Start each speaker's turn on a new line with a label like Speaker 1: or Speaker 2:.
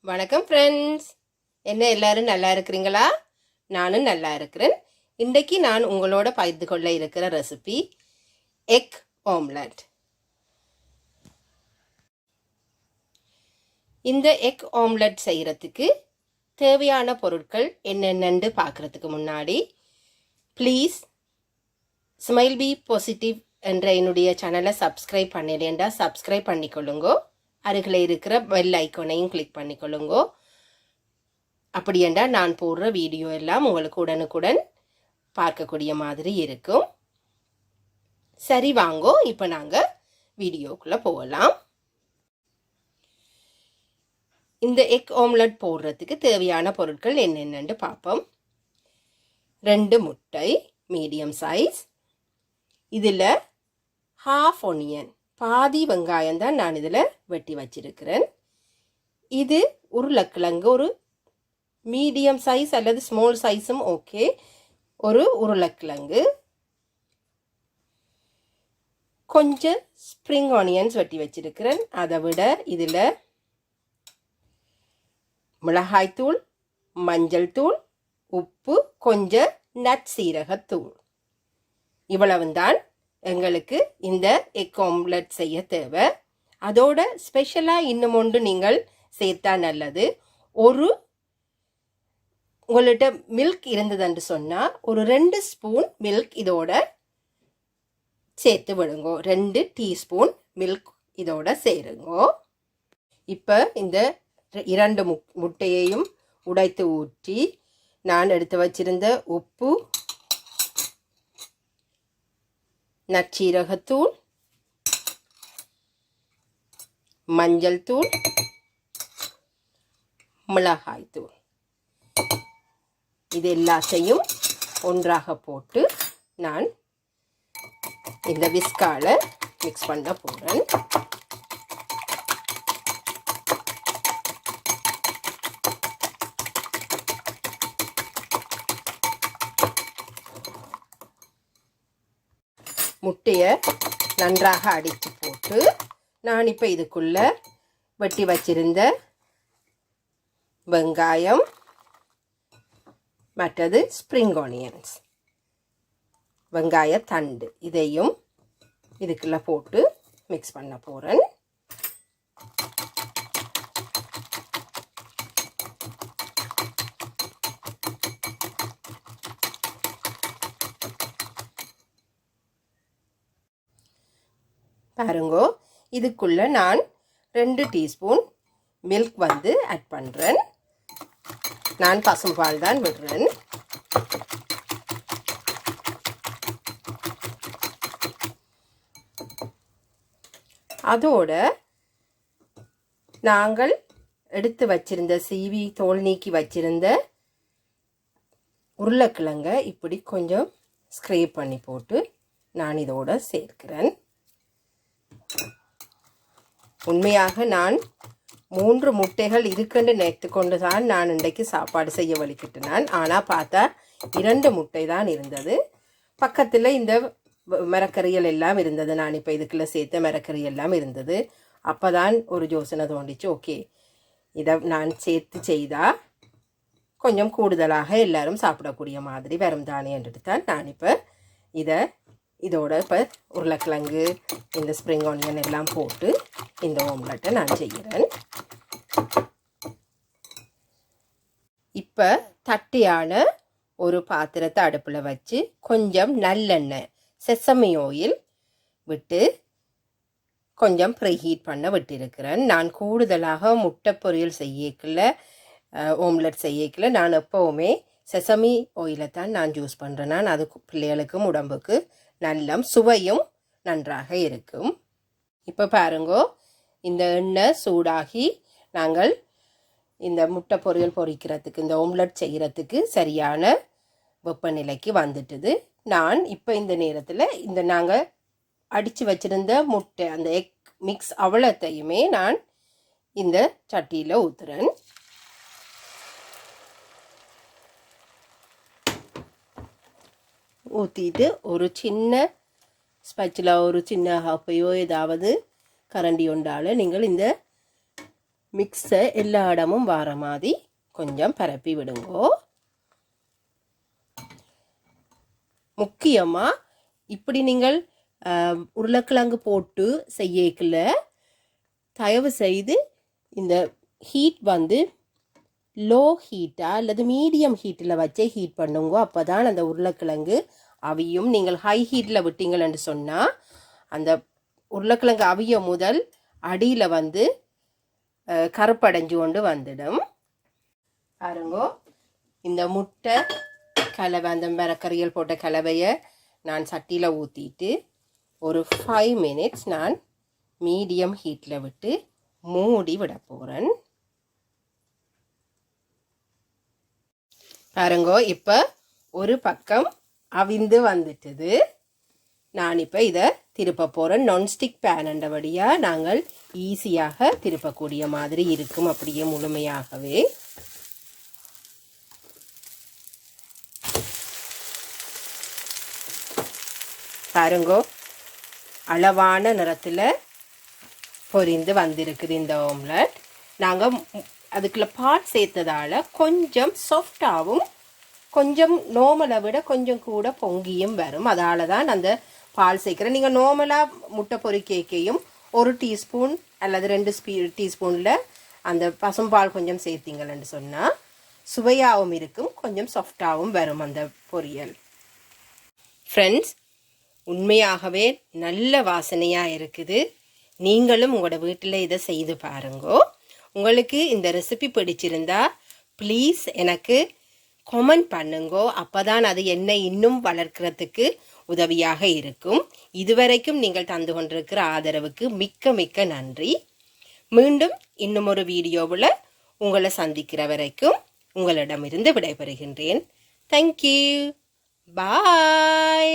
Speaker 1: வணக்கம் ஃப்ரெண்ட்ஸ். என்ன எல்லாரும் நல்லா இருக்கிறீங்களா? நானும் நல்லா இருக்கிறேன். இன்றைக்கு நான் உங்களோட பகிர்ந்து கொள்ள இருக்கிற ரெசிபி எக் ஆம்லெட். இந்த எக் ஆம்லெட் செய்கிறதுக்கு தேவையான பொருட்கள் என்னென்னு பார்க்குறதுக்கு முன்னாடி ப்ளீஸ் ஸ்மைல் பி பாசிட்டிவ் என்ற என்னுடைய சேனலை சப்ஸ்கிரைப் பண்ணிடேன்டா சப்ஸ்கிரைப் பண்ணிக்கொள்ளுங்கோ. அருகில் இருக்கிற பெல் ஐக்கானையும் கிளிக் பண்ணிக்கொள்ளுங்கோ. அப்படி என்றால் நான் போடுற வீடியோ எல்லாம் உங்களுக்கு உடனுக்குடன் பார்க்கக்கூடிய மாதிரி இருக்கும். சரி வாங்கோ, இப்போ நாங்கள் வீடியோக்குள்ளே போகலாம். இந்த எக் ஆம்லெட் போடுறதுக்கு தேவையான பொருட்கள் என்னென்னு பார்ப்போம். 2 முட்டை மீடியம் சைஸ், இதில் ஹாஃப் ஒனியன் பாதி வெங்காயம் தான் நான் இதில் வெட்டி வச்சிருக்கிறேன். இது உருளைக்கிழங்கு ஒரு மீடியம் சைஸ் அல்லது ஸ்மால் சைஸும் ஓகே. ஒரு உருளைக்கிழங்கு, கொஞ்சம் ஸ்ப்ரிங் ஆனியன்ஸ் வெட்டி வச்சிருக்கிறேன். அதை விட இதில் மிளகாய்த்தூள், மஞ்சள் தூள், உப்பு, கொஞ்சம் நட் சீரகத்தூள், இவ்வளவுதான் எங்களுக்கு இந்த எக் ஆம்லெட் செய்ய தேவை. அதோட ஸ்பெஷலாக இன்னும் ஒன்று நீங்கள் சேர்த்தா நல்லது. உங்கள்கிட்ட மில்க் இருந்ததுன்னு சொன்னால் ஒரு 2 ஸ்பூன் மில்க் இதோட சேர்த்து விடுங்கோ. 2 டீஸ்பூன் மில்க் இதோட சேருங்கோ. இப்போ இந்த 2 முட்டையையும் உடைத்து ஊற்றி நான் எடுத்து வச்சிருந்த உப்பு, நற்சீரகத்தூள், மஞ்சள் தூள், மிளகாய் தூள், இது எல்லாத்தையும் ஒன்றாக போட்டு நான் இந்த விஸ்கால மிக்ஸ் பண்ண போகிறேன். முட்டையை நன்றாக அடித்து போட்டு நான் இப்போ இதுக்குள்ளே வெட்டி வச்சிருந்த வெங்காயம், மற்றது ஸ்ப்ரிங் ஆனியன்ஸ், வெங்காய தண்டு, இதையும் இதுக்குள்ளே போட்டு மிக்ஸ் பண்ண போகிறேன். பாருங்கோ, இதுக்குள்ளே நான் 2 டீஸ்பூன் மில்க் ஆட் பண்ணுறேன். நான் பசும்பால் தான் விடுறேன். அதோட நாங்கள் எடுத்து வச்சிருந்த சீவி தோல் நீக்கி வச்சிருந்த உருளைக்கிழங்கை இப்படி கொஞ்சம் ஸ்க்ரேப் பண்ணி போட்டு நான் இதோட சேர்க்கிறேன். உண்மையாக நான் 3 முட்டைகள் இருக்குன்னு நினைத்து கொண்டு தான் நான் இன்றைக்கு சாப்பாடு செய்ய வலிக்கிட்டேன். ஆனால் பார்த்தா 2 முட்டை தான் இருந்தது. பக்கத்தில் இந்த மரக்கறிகள் எல்லாம் இருந்தது. நான் இப்போ இதுக்குள்ளே சேர்த்த மரக்கறி எல்லாம் இருந்தது. அப்போ தான் ஒரு யோசனை தோண்டிச்சு, ஓகே இதை நான் சேர்த்து செய்தால் கொஞ்சம் கூடுதலாக எல்லாரும் சாப்பிடக்கூடிய மாதிரி வரும் தானே என்றுட்டு தான் நான் இப்போ இதோட இப்போ உருளைக்கிழங்கு, இந்த ஸ்ப்ரிங் ஆனியன் எல்லாம் போட்டு இந்த ஆம்லெட்டை நான் செய்கிறேன். இப்போ தட்டியான ஒரு பாத்திரத்தை அடுப்பில் வச்சு கொஞ்சம் நல்லெண்ணெய், செசமி ஆயில் விட்டு கொஞ்சம் ப்ரீஹீட் பண்ண விட்டிருக்கிறேன். நான் கூடுதலாக முட்டை பொரியல் செய்யக்கில், ஆம்லெட் செய்யக்கில் நான் எப்போவுமே செசமி ஆயிலை தான் நான் யூஸ் பண்ணுறேன். நான் அது பிள்ளைகளுக்கும் உடம்புக்கு நல்ல சுவையும் நன்றாக இருக்கும். இப்போ பாருங்கோ, இந்த எண்ணெய் சூடாகி நாங்கள் இந்த முட்டை பொரியல் பொரிக்கிறதுக்கு, இந்த ஆம்லெட் செய்கிறதுக்கு சரியான வெப்பநிலைக்கு வந்துட்டுது. நான் இப்போ இந்த நேரத்தில் இந்த நாங்கள் அடித்து வச்சுருந்த முட்டை, அந்த எக் மிக்ஸ் அவ்வளோத்தையுமே நான் இந்த சட்டியில் ஊற்றுறேன். ஊற்றிட்டு ஒரு சின்ன ஸ்பச்சில் ஒரு சின்ன ஹாப்பையோ ஏதாவது கரண்டி உண்டால் நீங்கள் இந்த மிக்ஸை எல்லா இடமும் வார மாதிரி கொஞ்சம் பரப்பி விடுங்கோ. முக்கியமாக இப்படி நீங்கள் உருளைக்கிழங்கு போட்டு செய்யக்குள்ள தயவு செய்து இந்த ஹீட் வந்து லோ ஹீட்டாக அல்லது மீடியம் ஹீட்டில் வச்சே ஹீட் பண்ணுங்க. அப்போ தான் அந்த உருளைக்கிழங்கு அவியும். நீங்கள் ஹை ஹீட்டில் விட்டீங்கன்னு சொன்னால் அந்த உருளைக்கிழங்கு அவிய முதல் அடியில் வந்து கருப்படைஞ்சு கொண்டு வந்துடும். பாருங்கோ, இந்த முட்டை கலவை, அந்த மரக்கறிகள் போட்ட கலவையை நான் சட்டியில் ஊற்றிட்டு ஒரு 5 minutes நான் மீடியம் ஹீட்டில் விட்டு மூடி விட போகிறேன். பாருங்கோ, இப்போ ஒரு பக்கம் அவிந்து வந்துட்டுது. நான் இப்போ இதை திருப்ப போகிறேன். நான்ஸ்டிக் பேனண்டபடியாக நாங்கள் ஈஸியாக திருப்பக்கூடிய மாதிரி இருக்கும், அப்படியே முழுமையாகவே. பாருங்கோ, அளவான நிறத்தில் பொரிந்து வந்திருக்குது இந்த ஓம்லெட். நாங்கள் அதுக்குள்ள பால் சேர்த்ததால் கொஞ்சம் சாஃப்டாகவும் கொஞ்சம் நார்மலை விட கொஞ்சம் கூட பொங்கியும் வரும். அதால தான் அந்த பால் சேர்க்குறேன். நீங்கள் நார்மலாக முட்டை பொரிக்கையும் 1 டீஸ்பூன் அல்லது 2 டீஸ்பூனில் அந்த பசும்பால் கொஞ்சம் சேர்த்திங்கன்னு சொன்னால் சுவையாகவும் இருக்கும், கொஞ்சம் சாஃப்டாகவும் வரும் அந்த பொரியல். ஃப்ரெண்ட்ஸ், உண்மையாகவே நல்ல வாசனையாக இருக்குது. நீங்களும் உங்களோட வீட்டில் இதை செய்து பாருங்கோ. உங்களுக்கு இந்த ரெசிபி பிடிச்சிருந்தா ப்ளீஸ் எனக்கு கமெண்ட் பண்ணுங்கோ. அப்போ தான் அது என்னை இன்னும் வளர்க்கிறதுக்கு உதவியாக இருக்கும். இதுவரைக்கும் நீங்கள் தந்து கொண்டிருக்கிற ஆதரவுக்கு மிக்க மிக்க நன்றி. மீண்டும் இன்னும் ஒரு வீடியோவில் உங்களை சந்திக்கிற வரைக்கும் உங்களிடமிருந்து விடைபெறுகின்றேன். தேங்க்யூ. பாய்.